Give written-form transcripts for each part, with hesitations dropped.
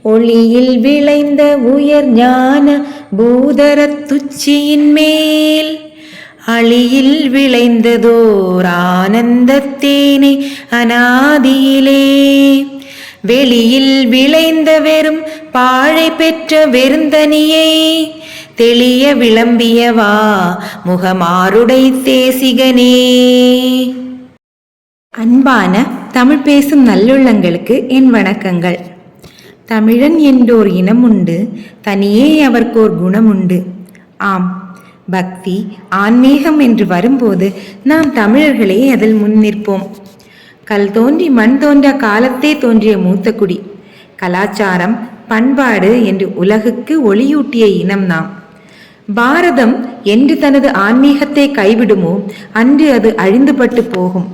ஒளியில் விளைந்த உயர் ஞான பூதரத்துச்சியின் மேல் அழியில் விளைந்ததோர் ஆனந்தத்தேனை அநாதியிலே வெளியில் விளைந்த வெறும் பாழை பெற்ற வெறுந்தனியை தெளிய விளம்பியவா முகமாருடை தேசிகனே. அன்பான தமிழ் பேசும் நல்லுள்ளங்களுக்கு என் வணக்கங்கள். தமிழன் என்றோர் இனமுண்டு, தனியே அவர்க்கோர் குணமுண்டு. ஆம், பக்தி ஆன்மீகம் என்று வரும்போது நாம் தமிழர்களே அதில் முன்னிற்போம். கல் தோன்றி மண் தோன்றா காலத்தே தோன்றிய மூத்த குடி, கலாச்சாரம் பண்பாடு என்று உலகுக்கு ஒளியூட்டிய இனம் நாம். பாரதம் என்று தனது ஆன்மீகத்தை கைவிடுமோ அன்று அது அழிந்துபட்டு போகும்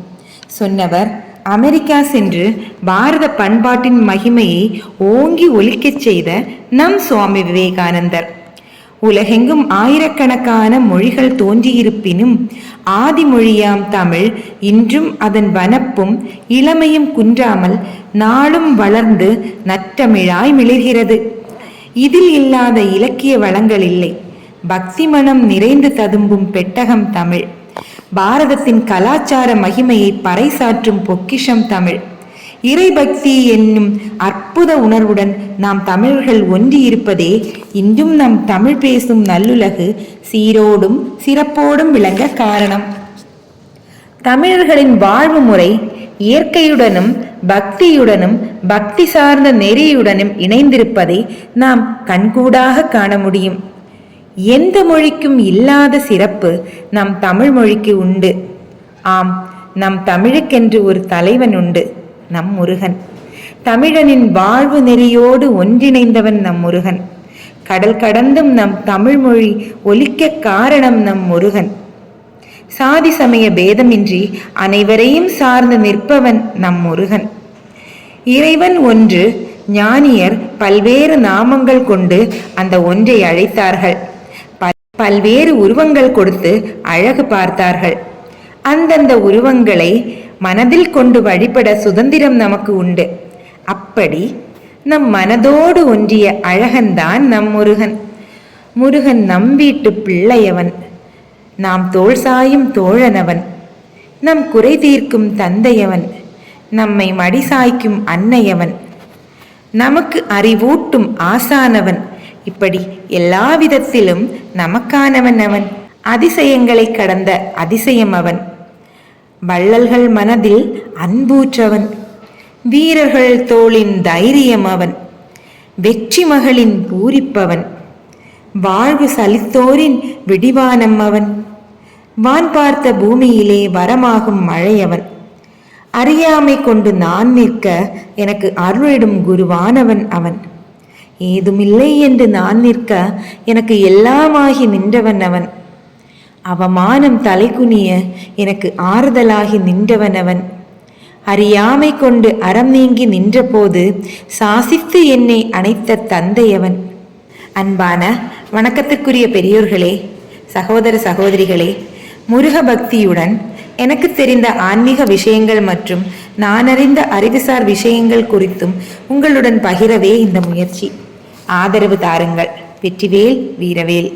சொன்னவர் அமெரிக்கா சென்று பாரத பண்பாட்டின் மகிமையை ஓங்கி ஒலிக்கச் செய்த நம் சுவாமி விவேகானந்தர். உலகெங்கும் ஆயிரக்கணக்கான மொழிகள் தோன்றியிருப்பினும் ஆதி மொழியாம் தமிழ் இன்றும் அதன் வனப்பும் இளமையும் குன்றாமல் நாளும் வளர்ந்து நற்றமிழாய் மிளிர்கிறது. இதில் இல்லாத இலக்கிய வளங்கள் இல்லை. பக்தி மனம் நிறைந்து ததும்பும் பெட்டகம் தமிழ். பாரதத்தின் கலாச்சார மகிமையை பறைசாற்றும் பொக்கிஷம் தமிழ். இறைபக்தி என்னும் அற்புத உணர்வுடன் நாம் தமிழர்கள் ஒன்றியிருப்பதே இன்றும் நம் தமிழ் பேசும் நல்லுலகு சீரோடும் சிறப்போடும் விளங்க காரணம். தமிழர்களின் வாழ்வு முறை இயற்கையுடனும் பக்தியுடனும் பக்தி சார்ந்த நெறியுடனும் இணைந்திருப்பதை நாம் கண்கூடாக காண முடியும். எந்த மொழிக்கும் இல்லாத சிறப்பு நம் தமிழ் மொழிக்கு உண்டு. ஆம், நம் தமிழுக்கென்று ஒரு தலைவன் உண்டு, நம் முருகன். தமிழனின் வாழ்வு நெறியோடு ஒன்றிணைந்தவன் நம் முருகன். கடல் கடந்தும் நம் தமிழ் மொழி ஒலிக்க காரணம் நம் முருகன். சாதி சமய பேதமின்றி அனைவரையும் சார்ந்து நிற்பவன் நம் முருகன். இறைவன் ஒன்று, ஞானியர் பல்வேறு நாமங்கள் கொண்டு அந்த ஒன்றை அழைத்தார்கள். பல்வேறு உருவங்கள் கொடுத்து அழகு பார்த்தார்கள். அந்தந்த உருவங்களை மனதில் கொண்டு வழிபட சுதந்திரம் நமக்கு உண்டு. அப்படி நம் மனதோடு ஒன்றிய அழகன்தான் நம் முருகன். முருகன் நம் வீட்டு பிள்ளையவன், நாம் தோள் சாயும் தோழனவன், நம் குறை தீர்க்கும் தந்தையவன், நம்மை மடி சாய்க்கும் அன்னையவன், நமக்கு அறிவூட்டும் ஆசானவன். இப்படி எல்லா விதத்திலும் நமக்கானவன் அவன். அதிசயங்களை கடந்த அதிசயம் அவன். வள்ளல்கள் மனதில் அன்பூற்றவன். வீரர்கள் தோளின் தைரியம் அவன். வெற்றி மகளின் பூரிப்பவன். வாழ்வு சலித்தோரின் விடிவானம் அவன். வான் பார்த்த பூமியிலே வரமாகும் மழையவன். அறியாமை கொண்டு நான் நிற்க எனக்கு அருளிடும் குருவானவன் அவன். ஏதுமில்லை என்று நான் நிற்க எனக்கு எல்லாமாகி நின்றவன் அவன். அவமானம் தலைகுனிய எனக்கு ஆறுதலாகி நின்றவன் அவன். அறியாமை கொண்டு அறம் நீங்கி நின்றபோது சாசித்து என்னை அணைத்த தந்தையவன். அன்பான வணக்கத்திற்குரிய பெரியோர்களே, சகோதர சகோதரிகளே, முருக பக்தியுடன் எனக்கு தெரிந்த ஆன்மீக விஷயங்கள் மற்றும் நான் அறிந்த அறிவுசார் விஷயங்கள் குறித்தும் உங்களுடன் பகிரவே இந்த முயற்சி. ஆதரவு தாருங்கள். வெற்றிவேல் வீரவேல்.